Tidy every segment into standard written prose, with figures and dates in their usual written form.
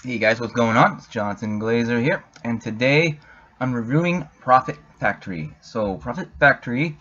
Hey guys, what's going on? It's Jonathan Glazer here, and today I'm reviewing Profit Factory. So Profit Factory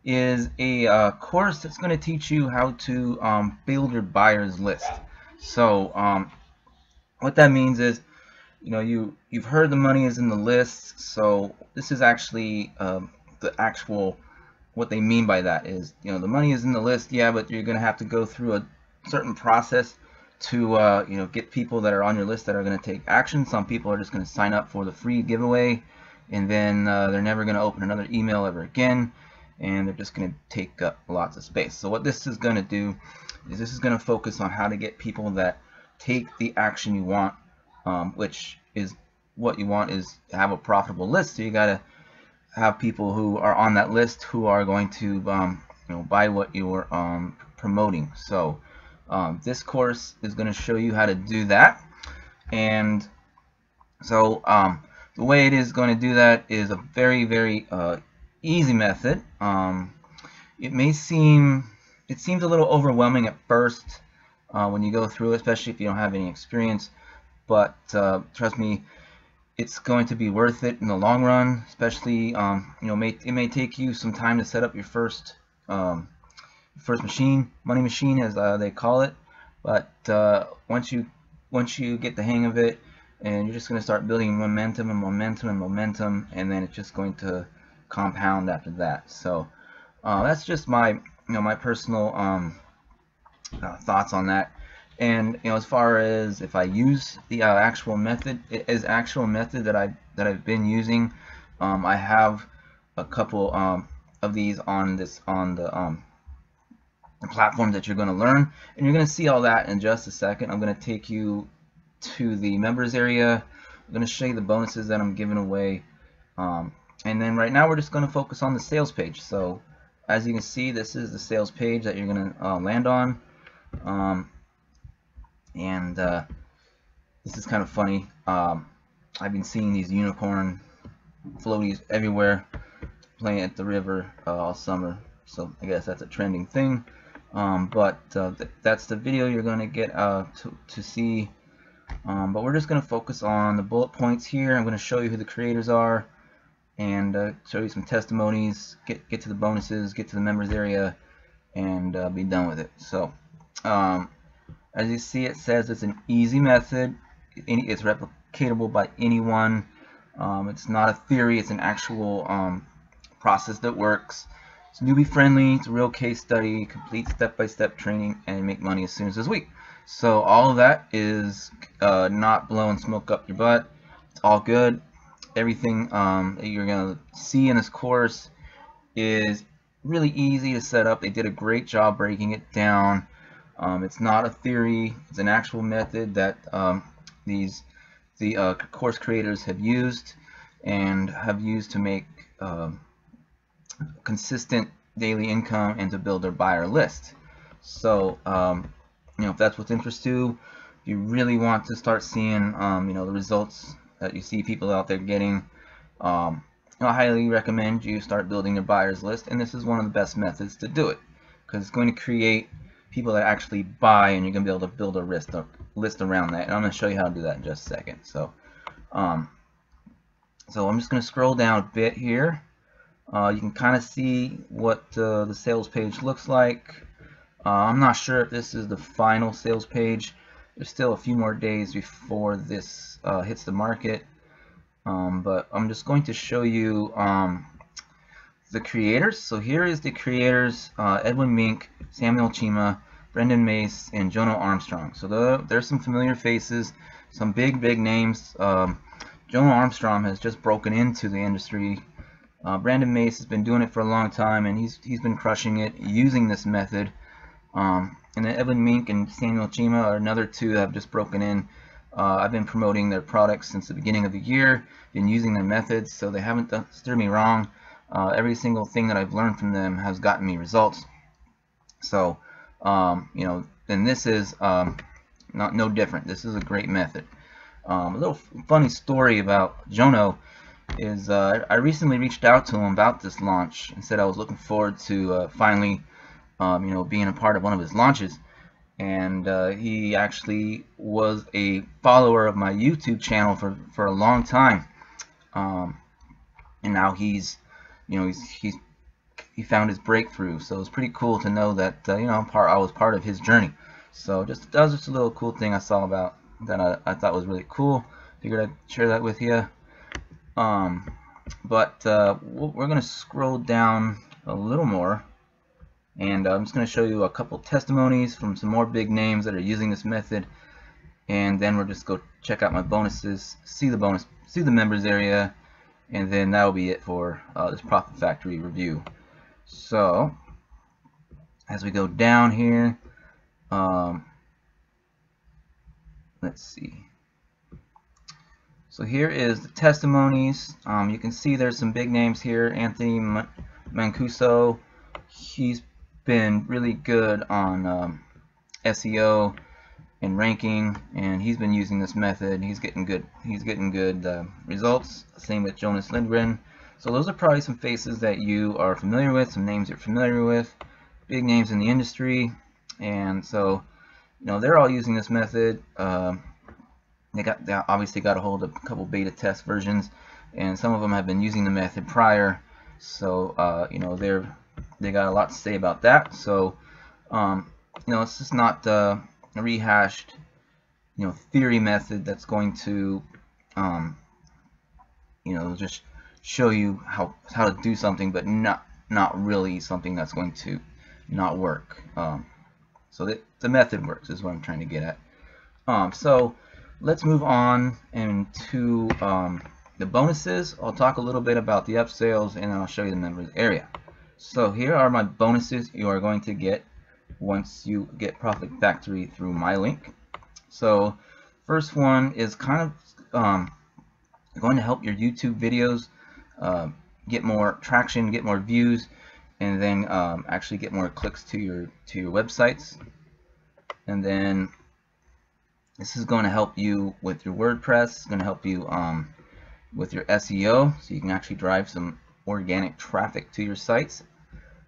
is a course that's going to teach you how to build your buyer's list. So what that means is, you've heard the money is in the list. So this is actually the actual what they mean by that is, the money is in the list, yeah, but you're going to have to go through a certain process to get people that are on your list that are going to take action. Some people are just going to sign up for the free giveaway, and then they're never going to open another email ever again, and they're just going to take up lots of space. So what this is going to do is this is going to focus on how to get people that take the action you want, which is what you want is to have a profitable list. So you got to have people who are on that list who are going to buy what you're promoting. So this course is going to show you how to do that, and so the way it is going to do that is a very easy method. It seems a little overwhelming at first when you go through, especially if you don't have any experience, but trust me, it's going to be worth it in the long run. Especially it may take you some time to set up your first money machine, as they call it, but once you get the hang of it, and you're just going to start building momentum and momentum and momentum, and then it's just going to compound after that. So that's just my my personal thoughts on that. And as far as if I use the actual method that I've been using, I have a couple of these on the platform that you're going to learn, and you're going to see all that in just a second. I'm going to take you to the members area. I'm going to show you the bonuses that I'm giving away, and then right now we're just going to focus on the sales page. So as you can see, this is the sales page that you're going to land on, and this is kind of funny. I've been seeing these unicorn floaties everywhere playing at the river all summer, so I guess that's a trending thing. But that's the video you're going to get to see. But we're just going to focus on the bullet points here. I'm going to show you who the creators are, and show you some testimonies, get to the bonuses, get to the members area, and be done with it. So as you see, it says it's an easy method. It's replicatable by anyone. It's not a theory, it's an actual process that works. It's newbie friendly, it's a real case study, complete step-by-step training, and make money as soon as this week. So all of that is not blowing smoke up your butt. It's all good. Everything that you're going to see in this course is really easy to set up. They did a great job breaking it down. It's not a theory, it's an actual method that the course creators have used to make consistent daily income and to build their buyer list. So if that's what interests you, if you really want to start seeing the results that you see people out there getting, I highly recommend you start building your buyers list, and this is one of the best methods to do it, because it's going to create people that actually buy, and you're going to be able to build a list around that, and I'm going to show you how to do that in just a second. So I'm just going to scroll down a bit here. You can kind of see what the sales page looks like. I'm not sure if this is the final sales page. There's still a few more days before this hits the market, but I'm just going to show you the creators. So here is the creators: Edwin Mink, Samuel Chima, Brendan Mace, and Jono Armstrong. So there's some familiar faces, some big names. Jono Armstrong has just broken into the industry. Brandon Mace has been doing it for a long time, and he's been crushing it using this method. And then Edwin Mink and Samuel Chima are another two that have just broken in. I've been promoting their products since the beginning of the year, been using their methods, so they haven't steered me wrong. Every single thing that I've learned from them has gotten me results. So then this is no different. This is a great method. A little funny story about Jono is I recently reached out to him about this launch and said I was looking forward to finally being a part of one of his launches, and he actually was a follower of my YouTube channel for a long time, and now he's, you know, he found his breakthrough. So it's pretty cool to know that you know, I was part of his journey. So that was just a little cool thing I saw about that I thought was really cool. Figured I'd share that with you. But we're going to scroll down a little more, and I'm just going to show you a couple testimonies from some more big names that are using this method, and then we'll just go check out my bonuses, see the members area, and then that'll be it for this Profit Factory review. So as we go down here, let's see. So here is the testimonies. You can see there's some big names here. Anthony Mancuso, he's been really good on SEO and ranking, and he's been using this method. He's getting good results. Same with Jonas Lindgren. So those are probably some faces that you are familiar with, some names you're familiar with, big names in the industry. And so, you know, they're all using this method. They obviously got a hold of a couple beta test versions, and some of them have been using the method prior. So you know, they got a lot to say about that. So you know, it's just not a rehashed, you know, theory method that's going to you know, just show you how to do something, but not really something that's going to not work. So the method works is what I'm trying to get at. So let's move on into the bonuses. I'll talk a little bit about the upsells, and then I'll show you the members area. So here are my bonuses you are going to get once you get Profit Factory through my link. So first one is kind of going to help your YouTube videos get more traction, get more views, and then actually get more clicks to your websites. And then this is going to help you with your WordPress. It's going to help you with your SEO, so you can actually drive some organic traffic to your sites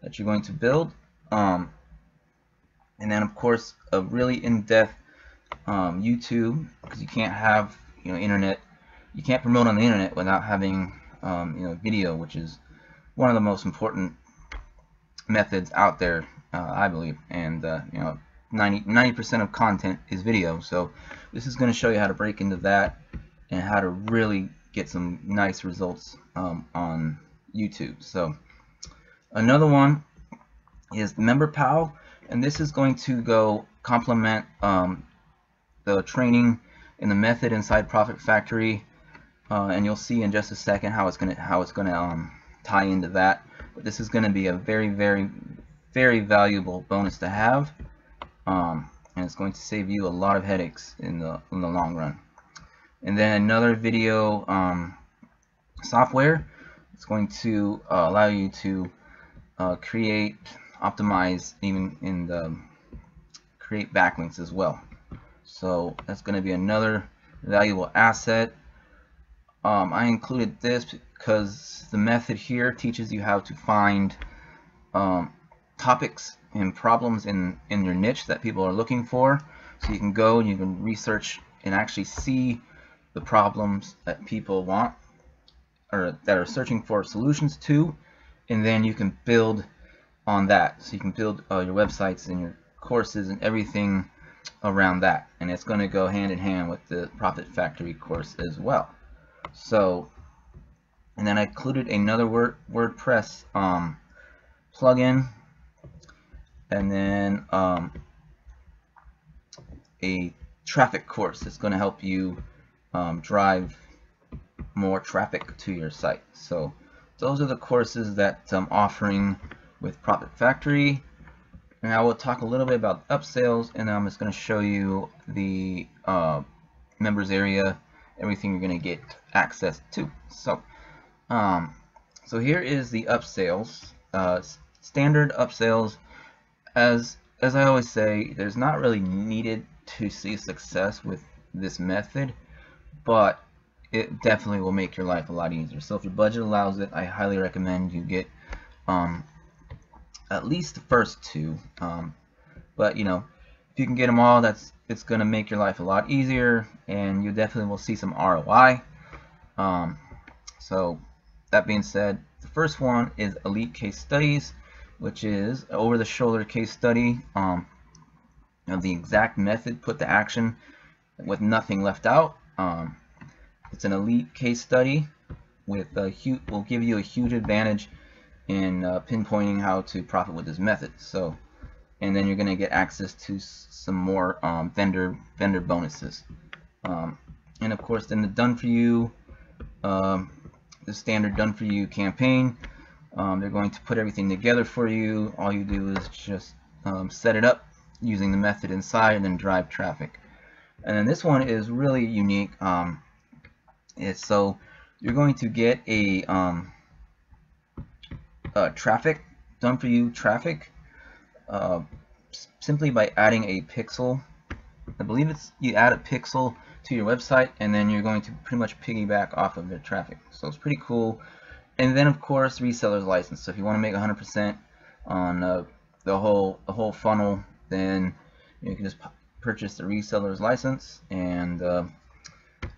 that you're going to build. And then of course a really in-depth YouTube, because you can't have, you know, internet. You can't promote on the internet without having you know, video, which is one of the most important methods out there, I believe. And you know, 90% of content is video. So this is going to show you how to break into that and how to really get some nice results on YouTube. So another one is MemberPal, and this is going to go complement the training and the method inside Profit Factory, and you'll see in just a second how it's gonna tie into that. But this is going to be a very valuable bonus to have, and it's going to save you a lot of headaches in the long run. And then another video software. It's going to allow you to create, optimize, even in the create backlinks as well. So that's going to be another valuable asset. I included this because the method here teaches you how to find topics and problems in your niche that people are looking for. So you can go and you can research and actually see the problems that people want, or that are searching for solutions to, and then you can build on that. So you can build your websites and your courses and everything around that, and it's going to go hand in hand with the Profit Factory course as well. So, and then I included another WordPress plugin, and then a traffic course that's going to help you drive more traffic to your site. So those are the courses that I'm offering with Profit Factory. And I will talk a little bit about upsells, and then I'm just going to show you the members area, everything you're going to get access to. So so here is the upsells, standard upsells. As I always say, there's not really needed to see success with this method, but it definitely will make your life a lot easier. So if your budget allows it, I highly recommend you get at least the first two. But you know, if you can get them all, it's going to make your life a lot easier, and you definitely will see some ROI. So that being said, the first one is Elite Case Studies, which is an over-the-shoulder case study. The exact method put to action with nothing left out. It's an elite case study with will give you a huge advantage in pinpointing how to profit with this method. So, and then you're going to get access to some more vendor bonuses. And of course, then the done for you, the standard done for you campaign. They're going to put everything together for you. All you do is just set it up using the method inside and then drive traffic. And then this one is really unique. So you're going to get a traffic, done for you traffic, simply by adding a pixel. I believe you add a pixel to your website, and then you're going to pretty much piggyback off of the traffic. So it's pretty cool. And then of course, reseller's license. So if you want to make 100% on the whole funnel, then you can just purchase the reseller's license, and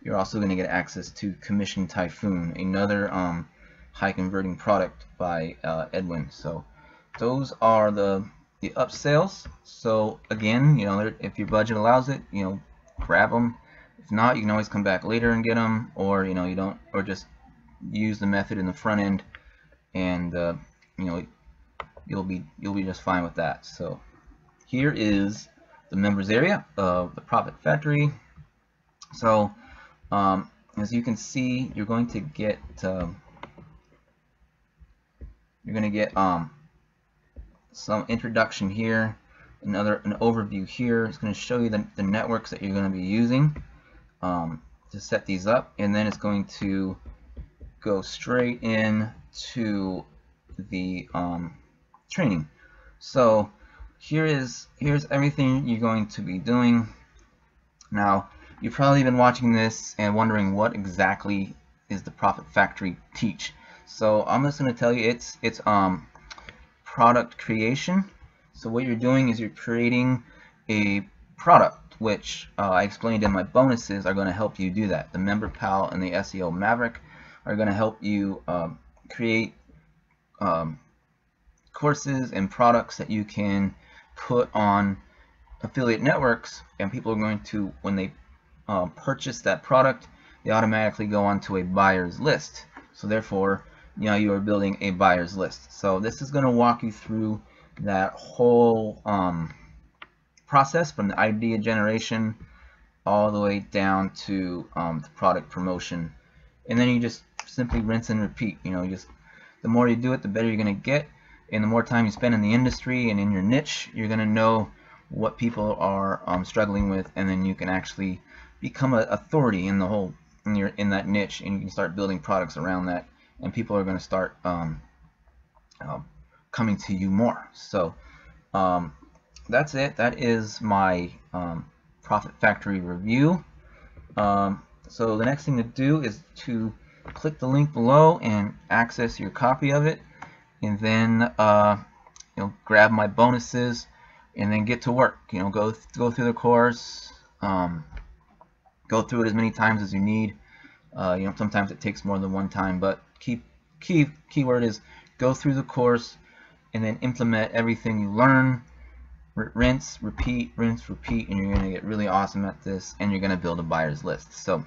you're also going to get access to Commission Typhoon, another high converting product by Edwin. So those are the upsells. So again, if your budget allows it, grab them. If not, you can always come back later and get them, or you don't, or just use the method in the front end, and you'll be just fine with that. So here is the members area of the Profit Factory. So as you can see, you're going to get some introduction here, an overview here. It's going to show you the networks that you're going to be using to set these up, and then it's going to go straight into the training. So here's everything you're going to be doing. Now, you've probably been watching this and wondering what exactly is the Profit Factory teach. So I'm just going to tell you it's product creation. So what you're doing is you're creating a product, which I explained in my bonuses are going to help you do that. The Member Pal and the SEO Maverick are going to help you create courses and products that you can put on affiliate networks, and people are going to, when they purchase that product, they automatically go onto a buyer's list. So therefore, you are building a buyer's list. So this is going to walk you through that whole process, from the idea generation all the way down to the product promotion, and then you just simply rinse and repeat. The more you do it, the better you're going to get, and the more time you spend in the industry and in your niche, you're going to know what people are struggling with, and then you can actually become an authority in the whole in that niche, and you can start building products around that, and people are going to start coming to you more. So that's it. That is my Profit Factory review. So the next thing to do is to click the link below and access your copy of it, and then grab my bonuses, and then get to work. Go through the course, go through it as many times as you need. Sometimes it takes more than one time, but keyword is go through the course and then implement everything you learn. Rinse, repeat, and you're going to get really awesome at this, and you're going to build a buyer's list. So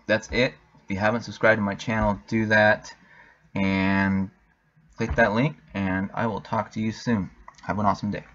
that's it. If you haven't subscribed to my channel, do that and click that link, and I will talk to you soon. Have an awesome day.